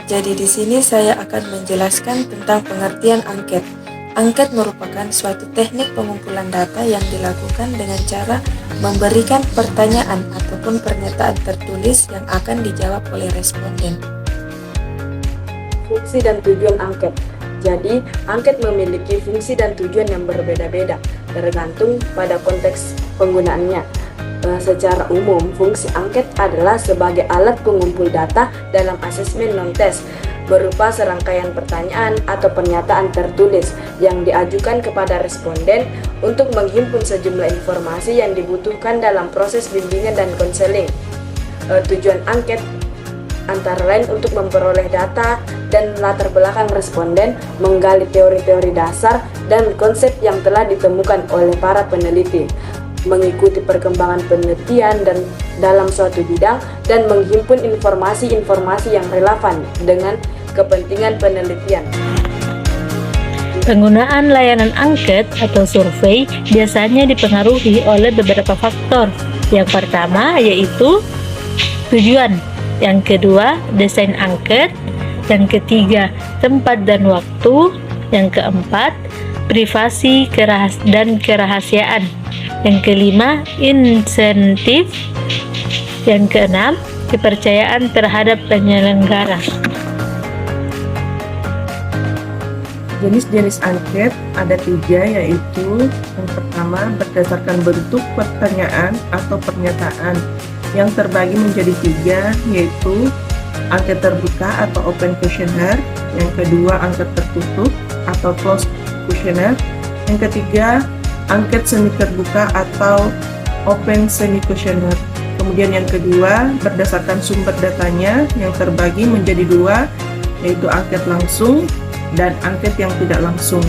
Jadi di sini saya akan menjelaskan tentang pengertian angket. Angket merupakan suatu teknik pengumpulan data yang dilakukan dengan cara memberikan pertanyaan ataupun pernyataan tertulis yang akan dijawab oleh responden. Fungsi dan tujuan angket. Jadi, angket memiliki fungsi dan tujuan yang berbeda-beda, tergantung pada konteks penggunaannya. Secara umum, fungsi angket adalah sebagai alat pengumpul data dalam asesmen non-tes, berupa serangkaian pertanyaan atau pernyataan tertulis yang diajukan kepada responden untuk menghimpun sejumlah informasi yang dibutuhkan dalam proses bimbingan dan konseling. Tujuan angket antara lain untuk memperoleh data dan latar belakang responden, menggali teori-teori dasar dan konsep yang telah ditemukan oleh para peneliti, mengikuti perkembangan penelitian dan dalam suatu bidang, dan menghimpun informasi-informasi yang relevan dengan kepentingan penelitian. Penggunaan layanan angket atau survei biasanya dipengaruhi oleh beberapa faktor. Yang pertama yaitu tujuan, yang kedua desain angket, yang ketiga tempat dan waktu, yang keempat privasi dan kerahasiaan, yang kelima insentif, yang keenam kepercayaan terhadap penyelenggara. Jenis-jenis angket ada 3, yaitu yang pertama berdasarkan bentuk pertanyaan atau pernyataan yang terbagi menjadi 3, yaitu angket terbuka atau open questionnaire, yang kedua angket tertutup atau closed questionnaire, yang ketiga angket semi terbuka atau open semi questionnaire. Kemudian yang kedua berdasarkan sumber datanya yang terbagi menjadi 2, yaitu angket langsung dan angket yang tidak langsung.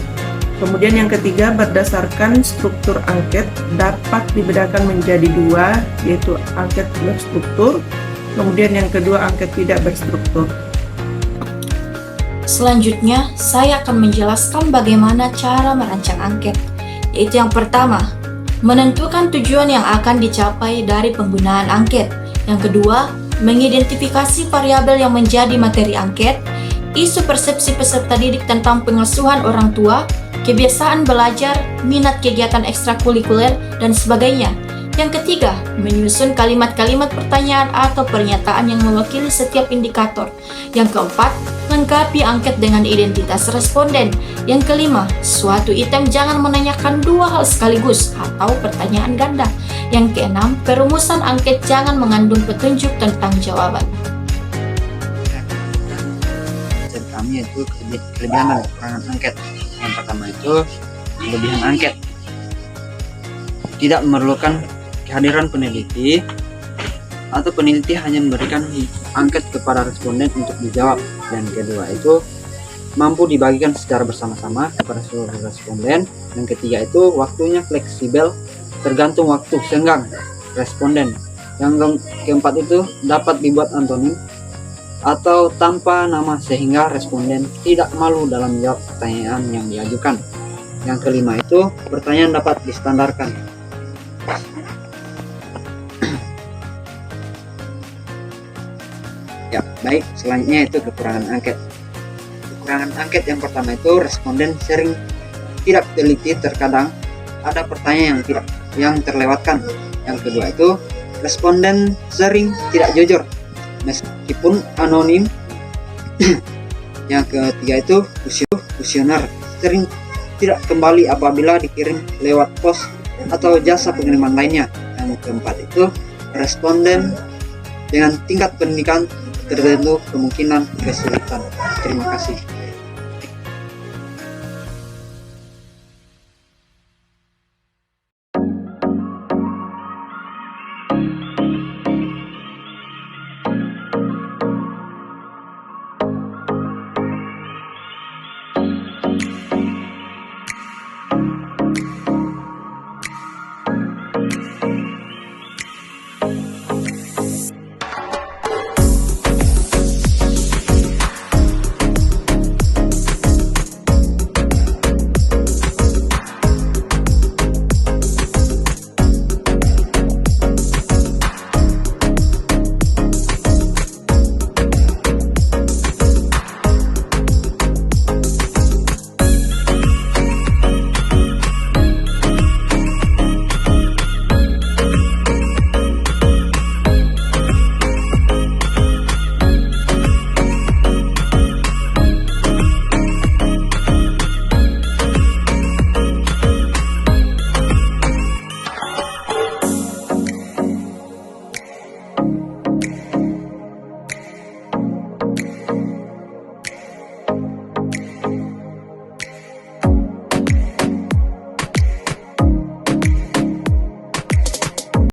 Kemudian yang ketiga berdasarkan struktur angket dapat dibedakan menjadi 2, yaitu angket berstruktur, kemudian yang kedua angket tidak berstruktur. Selanjutnya, saya akan menjelaskan bagaimana cara merancang angket, yaitu yang pertama, menentukan tujuan yang akan dicapai dari penggunaan angket. Yang kedua, mengidentifikasi variabel yang menjadi materi angket, isu persepsi peserta didik tentang pengasuhan orang tua, kebiasaan belajar, minat kegiatan ekstrakurikuler, dan sebagainya. Yang ketiga, menyusun kalimat-kalimat pertanyaan atau pernyataan yang mewakili setiap indikator. Yang keempat, lengkapi angket dengan identitas responden. Yang kelima, suatu item jangan menanyakan 2 hal sekaligus atau pertanyaan ganda. Yang keenam, perumusan angket jangan mengandung petunjuk tentang jawaban. Kami itu kelebihan dan kekurangan angket. Yang pertama itu kelebihan angket, tidak memerlukan kehadiran peneliti atau peneliti hanya memberikan angket kepada responden untuk dijawab. Dan kedua itu mampu dibagikan secara bersama-sama kepada seluruh responden. Yang ketiga itu waktunya fleksibel tergantung waktu senggang responden. Yang keempat itu dapat dibuat anonim atau tanpa nama sehingga responden tidak malu dalam menjawab pertanyaan yang diajukan. Yang kelima itu pertanyaan dapat distandarkan. Ya, baik, selanjutnya itu kekurangan angket. Kekurangan angket yang pertama itu responden sering tidak teliti, terkadang ada pertanyaan yang terlewatkan. Yang kedua itu responden sering tidak jujur meskipun anonim. Yang ketiga itu kuesioner sering tidak kembali apabila dikirim lewat pos atau jasa pengiriman lainnya. Yang keempat itu responden dengan tingkat pendidikan tertentu kemungkinan kesulitan. Terima kasih.